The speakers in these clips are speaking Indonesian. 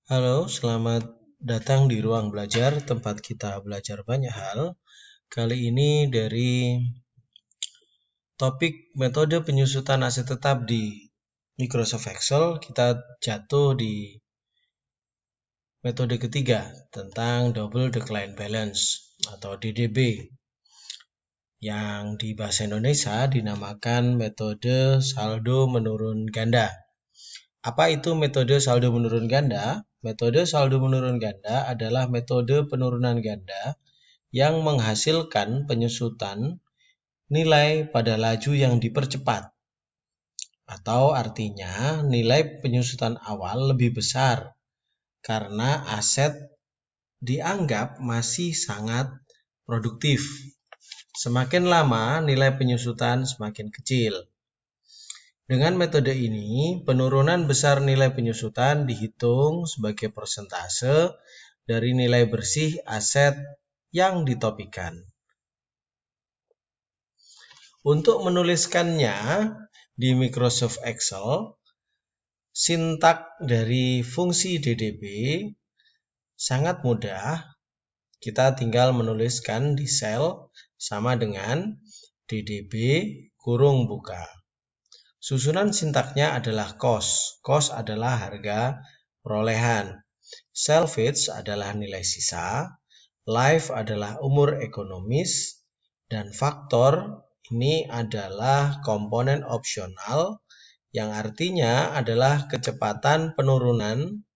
Halo, selamat datang di ruang belajar, tempat kita belajar banyak hal. Kali ini dari topik metode penyusutan aset tetap di Microsoft Excel, kita jatuh di metode ketiga tentang Double Decline Balance atau DDB, yang di bahasa Indonesia dinamakan metode saldo menurun ganda. Apa itu metode saldo menurun ganda? Metode saldo menurun ganda adalah metode penurunan ganda yang menghasilkan penyusutan nilai pada laju yang dipercepat. Atau artinya nilai penyusutan awal lebih besar karena aset dianggap masih sangat produktif. Semakin lama nilai penyusutan semakin kecil. Dengan metode ini, penurunan besar nilai penyusutan dihitung sebagai persentase dari nilai bersih aset yang ditopikan. Untuk menuliskannya di Microsoft Excel, sintak dari fungsi DDB sangat mudah. Kita tinggal menuliskan di sel sama dengan DDB kurung buka. Susunan sintaknya adalah cost. Cost adalah harga perolehan. Salvage adalah nilai sisa. Life adalah umur ekonomis. Dan faktor ini adalah komponen opsional yang artinya adalah kecepatan penurunan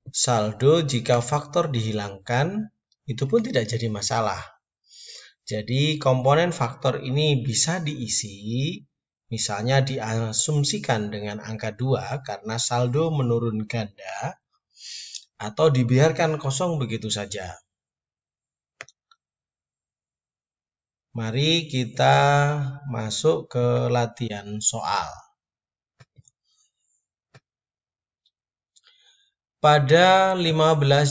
saldo jika faktor dihilangkan, itu pun tidak jadi masalah. Jadi komponen faktor ini bisa diisi, misalnya diasumsikan dengan angka 2 karena saldo menurun ganda, atau dibiarkan kosong begitu saja. Mari kita masuk ke latihan soal. Pada 15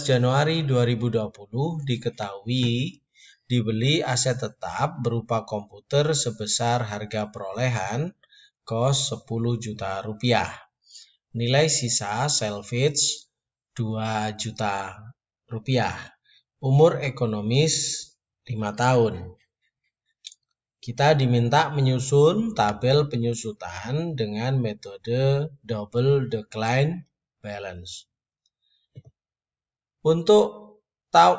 Januari 2020 diketahui dibeli aset tetap berupa komputer sebesar harga perolehan kos 10 juta rupiah. Nilai sisa salvage 2 juta rupiah. Umur ekonomis 5 tahun. Kita diminta menyusun tabel penyusutan dengan metode Double Decline Balance. Untuk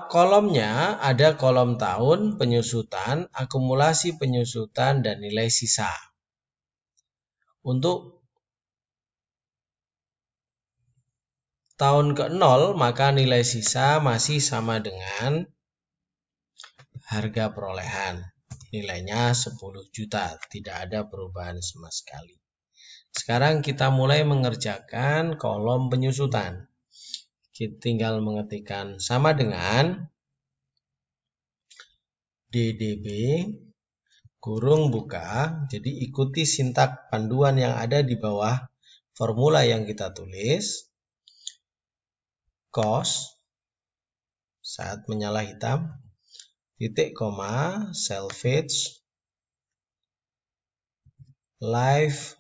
kolomnya ada kolom tahun, penyusutan, akumulasi penyusutan, dan nilai sisa. Untuk tahun ke-0 maka nilai sisa masih sama dengan harga perolehan. Nilainya 10 juta, tidak ada perubahan sama sekali. Sekarang kita mulai mengerjakan kolom penyusutan. Kita tinggal mengetikkan sama dengan DDB kurung buka. Jadi ikuti sintak panduan yang ada di bawah formula yang kita tulis. Cost saat menyala hitam, titik koma, salvage, life,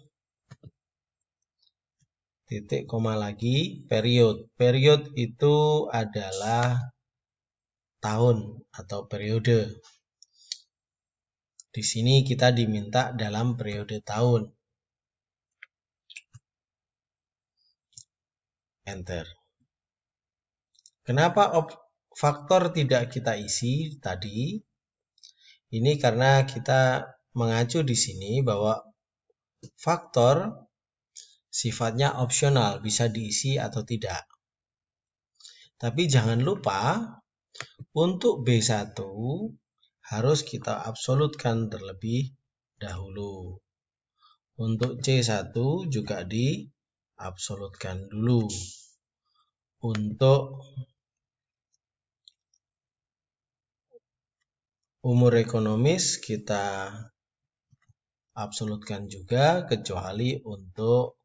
titik koma lagi, period. Period itu adalah tahun atau periode. Di sini kita diminta dalam periode tahun. Enter. Kenapa faktor tidak kita isi tadi? Ini karena kita mengacu di sini bahwa faktor sifatnya opsional, bisa diisi atau tidak. Tapi jangan lupa untuk B1 harus kita absolutkan terlebih dahulu. Untuk C1 juga diabsolutkan dulu. Untuk umur ekonomis kita absolutkan juga, kecuali untuk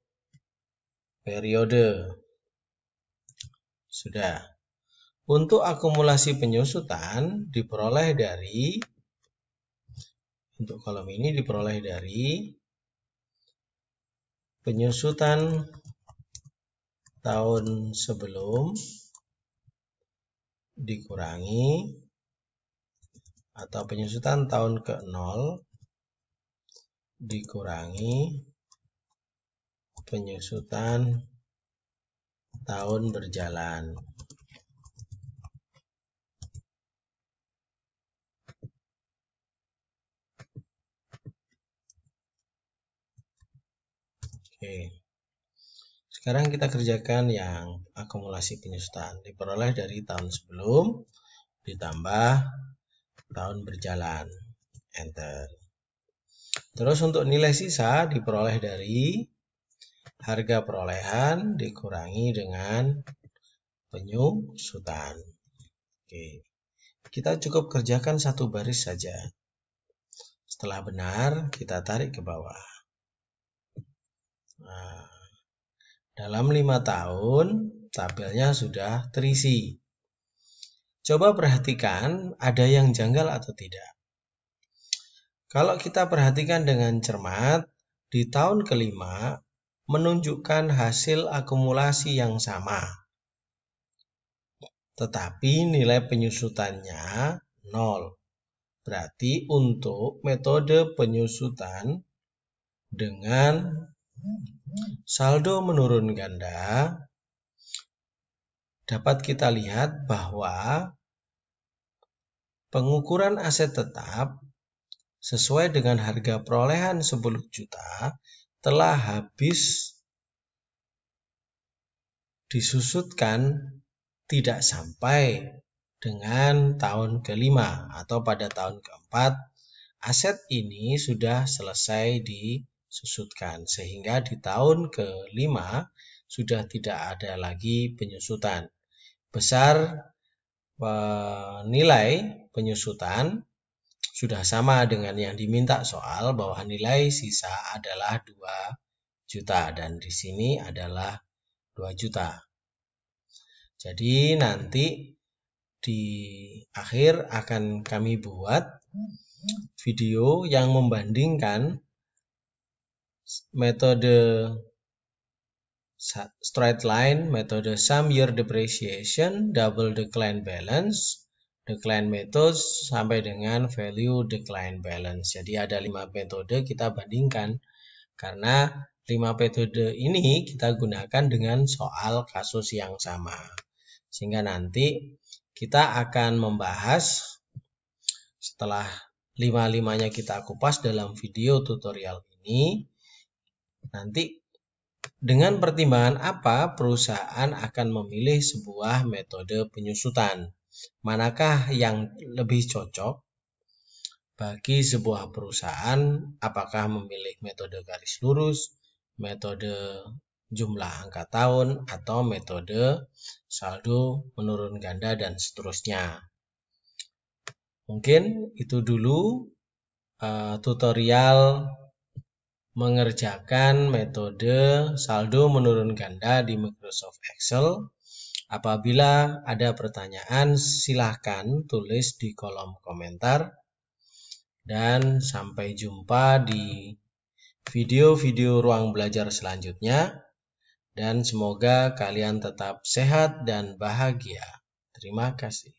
periode. Sudah. Untuk akumulasi penyusutan diperoleh dari, untuk kolom ini diperoleh dari penyusutan tahun sebelum dikurangi atau penyusutan tahun ke-0 dikurangi penyusutan tahun berjalan. Oke. Sekarang kita kerjakan yang akumulasi penyusutan. Diperoleh dari tahun sebelum ditambah tahun berjalan. Enter. Terus untuk nilai sisa diperoleh dari harga perolehan dikurangi dengan penyusutan. Oke. Kita cukup kerjakan satu baris saja. Setelah benar, kita tarik ke bawah. Nah, dalam 5 tahun, tabelnya sudah terisi. Coba perhatikan ada yang janggal atau tidak. Kalau kita perhatikan dengan cermat, di tahun kelima menunjukkan hasil akumulasi yang sama. Tetapi nilai penyusutannya 0. Berarti untuk metode penyusutan dengan saldo menurun ganda, dapat kita lihat bahwa pengukuran aset tetap sesuai dengan harga perolehan 10 juta telah habis disusutkan tidak sampai dengan tahun kelima atau pada tahun keempat aset ini sudah selesai disusutkan sehingga di tahun kelima sudah tidak ada lagi penyusutan. Besar nilai penyusutan sudah sama dengan yang diminta soal bahwa nilai sisa adalah 2 juta dan di sini adalah 2 juta. Jadi nanti di akhir akan kami buat video yang membandingkan metode straight line, metode sum year depreciation, double decline balance, decline method sampai dengan value decline balance. Jadi ada 5 metode kita bandingkan karena 5 metode ini kita gunakan dengan soal kasus yang sama. Sehingga nanti kita akan membahas setelah 5-5-nya kita kupas dalam video tutorial ini. Nanti dengan pertimbangan apa perusahaan akan memilih sebuah metode penyusutan. Manakah yang lebih cocok bagi sebuah perusahaan, apakah memilih metode garis lurus, metode jumlah angka tahun, atau metode saldo menurun ganda dan seterusnya. Mungkin itu dulu tutorial mengerjakan metode saldo menurun ganda di Microsoft Excel. Apabila ada pertanyaan, silahkan tulis di kolom komentar. Dan sampai jumpa di video-video ruang belajar selanjutnya. Dan semoga kalian tetap sehat dan bahagia. Terima kasih.